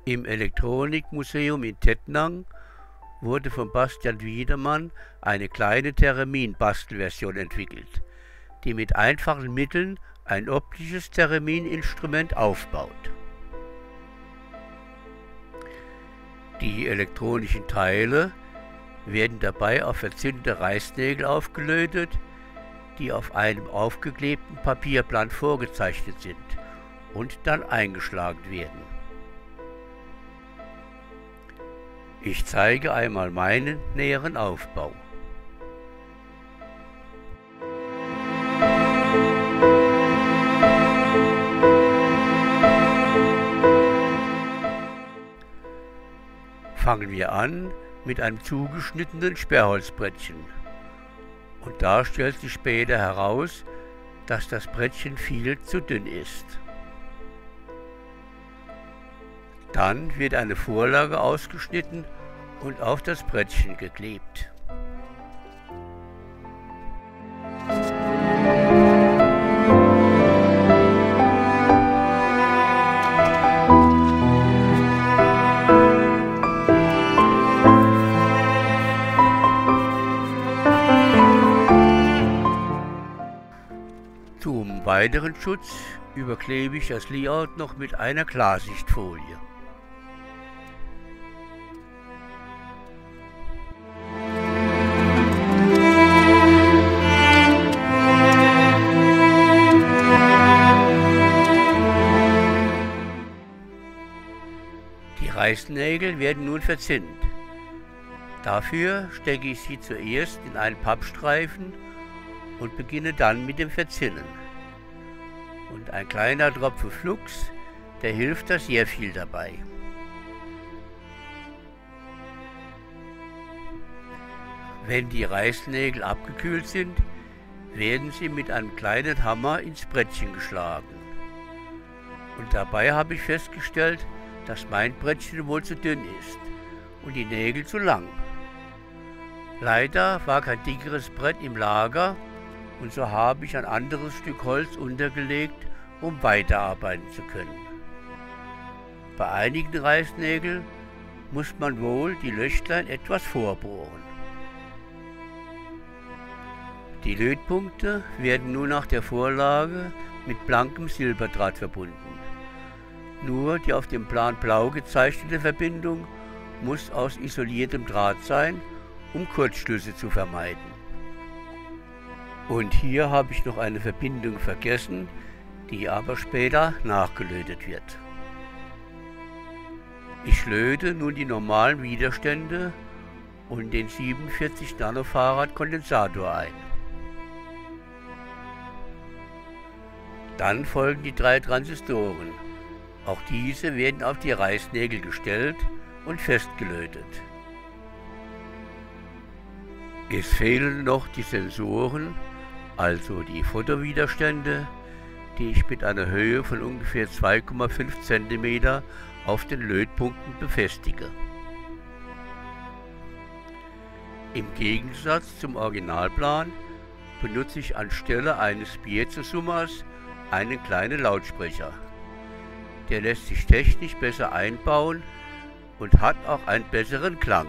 Im Elektronikmuseum in Tettnang wurde von Bastian Wiedemann eine kleine Theremin-Bastelversion entwickelt, die mit einfachen Mitteln ein optisches Theremin-Instrument aufbaut. Die elektronischen Teile werden dabei auf verzinnte Reißnägel aufgelötet, die auf einem aufgeklebten Papierblatt vorgezeichnet sind und dann eingeschlagen werden. Ich zeige einmal meinen näheren Aufbau. Fangen wir an mit einem zugeschnittenen Sperrholzbrettchen. Und da stellt sich später heraus, dass das Brettchen viel zu dünn ist. Dann wird eine Vorlage ausgeschnitten und auf das Brettchen geklebt. Zum weiteren Schutz überklebe ich das Layout noch mit einer Klarsichtfolie. Die Reißnägel werden nun verzinnt. Dafür stecke ich sie zuerst in einen Pappstreifen und beginne dann mit dem Verzinnen. Und ein kleiner Tropfen Flux, der hilft da sehr viel dabei. Wenn die Reißnägel abgekühlt sind, werden sie mit einem kleinen Hammer ins Brettchen geschlagen. Und dabei habe ich festgestellt, dass mein Brettchen wohl zu dünn ist und die Nägel zu lang. Leider war kein dickeres Brett im Lager und so habe ich ein anderes Stück Holz untergelegt, um weiterarbeiten zu können. Bei einigen Reißnägeln muss man wohl die Löchlein etwas vorbohren. Die Lötpunkte werden nun nach der Vorlage mit blankem Silberdraht verbunden. Nur die auf dem Plan blau gezeichnete Verbindung muss aus isoliertem Draht sein, um Kurzschlüsse zu vermeiden. Und hier habe ich noch eine Verbindung vergessen, die aber später nachgelötet wird. Ich löte nun die normalen Widerstände und den 47 Nanofarad Kondensator ein. Dann folgen die 3 Transistoren. Auch diese werden auf die Reißnägel gestellt und festgelötet. Es fehlen noch die Sensoren, also die Fotowiderstände, die ich mit einer Höhe von ungefähr 2,5 cm auf den Lötpunkten befestige. Im Gegensatz zum Originalplan benutze ich anstelle eines Piezo-Summers einen kleinen Lautsprecher. Der lässt sich technisch besser einbauen und hat auch einen besseren Klang.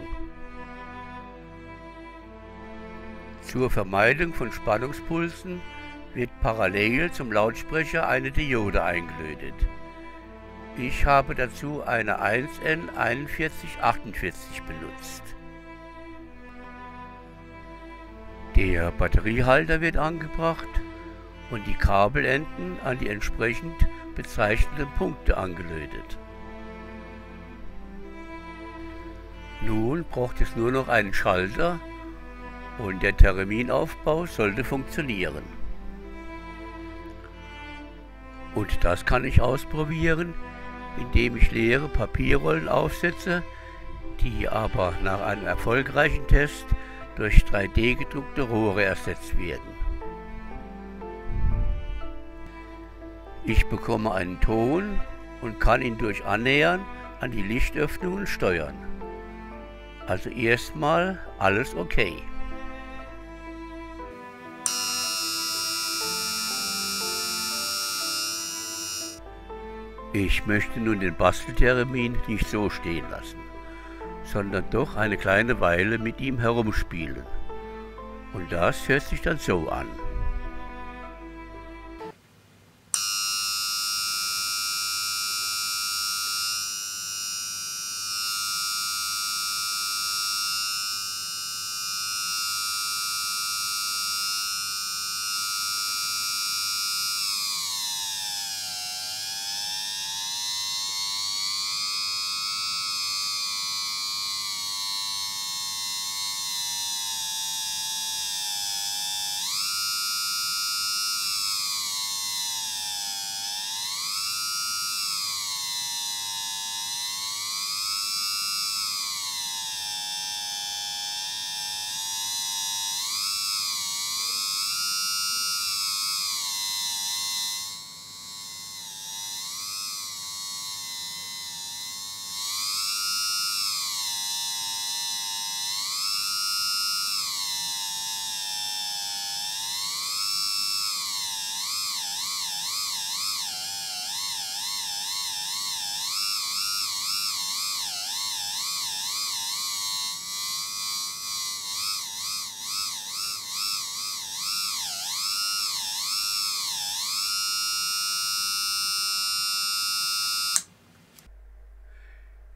Zur Vermeidung von Spannungspulsen wird parallel zum Lautsprecher eine Diode eingelötet. Ich habe dazu eine 1N4148 benutzt. Der Batteriehalter wird angebracht und die Kabelenden an die entsprechend bezeichneten Punkte angelötet. Nun braucht es nur noch einen Schalter und der Thereminaufbau sollte funktionieren. Und das kann ich ausprobieren, indem ich leere Papierrollen aufsetze, die aber nach einem erfolgreichen Test durch 3D gedruckte Rohre ersetzt werden. Ich bekomme einen Ton und kann ihn durch Annähern an die Lichtöffnungen steuern. Also erstmal alles okay. Ich möchte nun den Basteltermin nicht so stehen lassen, sondern doch eine kleine Weile mit ihm herumspielen. Und das hört sich dann so an.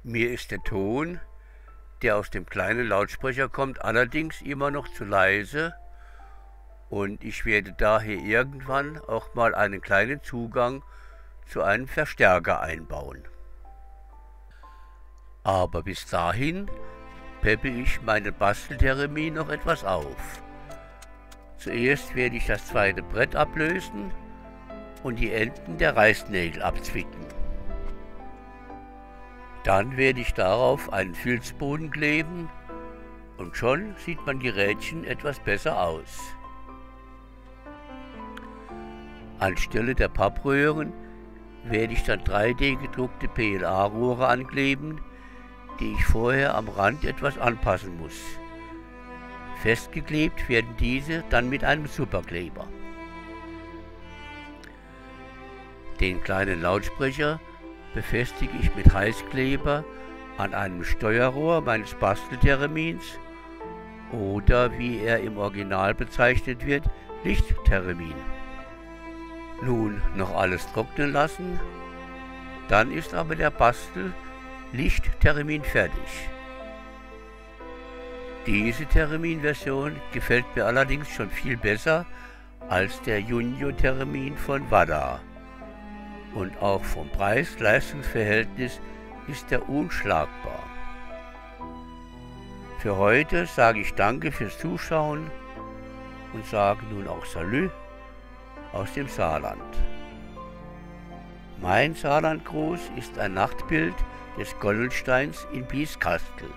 Mir ist der Ton, der aus dem kleinen Lautsprecher kommt, allerdings immer noch zu leise und ich werde daher irgendwann auch mal einen kleinen Zugang zu einem Verstärker einbauen. Aber bis dahin peppe ich meinen Basteltermin noch etwas auf. Zuerst werde ich das zweite Brett ablösen und die Enden der Reißnägel abzwicken. Dann werde ich darauf einen Filzboden kleben und schon sieht man die Rädchen etwas besser aus. Anstelle der Pappröhren werde ich dann 3D gedruckte PLA-Rohre ankleben, die ich vorher am Rand etwas anpassen muss. Festgeklebt werden diese dann mit einem Superkleber. Den kleinen Lautsprecher befestige ich mit Heißkleber an einem Steuerrohr meines Basteltermins oder, wie er im Original bezeichnet wird, Lichttermin. Nun noch alles trocknen lassen, dann ist aber der Bastel-Lichttermin fertig. Diese Terminversion gefällt mir allerdings schon viel besser als der Junior-Termin von Wada. Und auch vom Preis-Leistungs-Verhältnis ist er unschlagbar. Für heute sage ich Danke fürs Zuschauen und sage nun auch Salü aus dem Saarland. Mein Saarlandgruß ist ein Nachtbild des Goldensteins in Blieskastel.